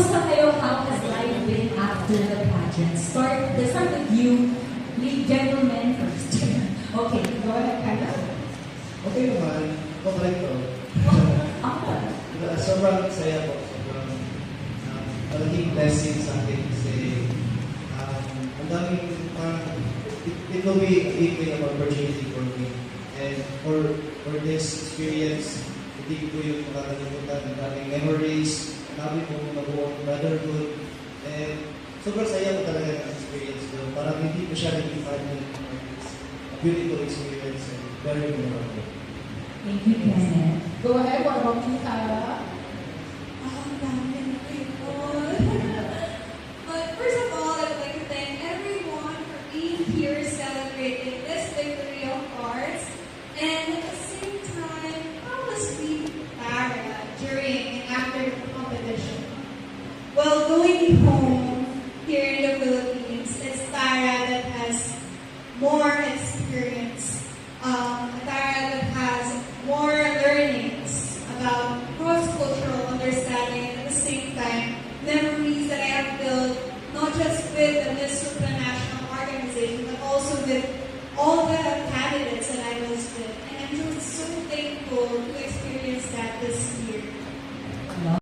Kamusta kayo? How has life been after the pageant? Let's start with you, lead gentleman first. Okay, go ahead, Kyla. Okay naman, okay ko. Ako. Sobrang saya po, sobrang malaking blessing sa akin kasi ang daming it will be a big win of opportunity for me. And for this experience, hindi ko yung makakalimutan. Ang daming memories, ang dami kong nabuong brotherhood. And sobrang saya ko talaga ng experience ko. Parang hindi ko siya naging final. A beautiful experience and very memorable. Thank you, Kenneth. Go ahead, what about you, Kyla? Ang dami ng people. But first of all, I would like to thank everyone for being here celebrating this victory of ours. And at the same time, how was we Tara during and after the competition? Well, going home here in the Philippines, it's Tara that has more experience. Tara that has more learnings about cross-cultural understanding and at the same time, memories that I have built not just with the Miss Supranational organization, but also with all the candidates that I was with. And I'm just so thankful to experience that this year.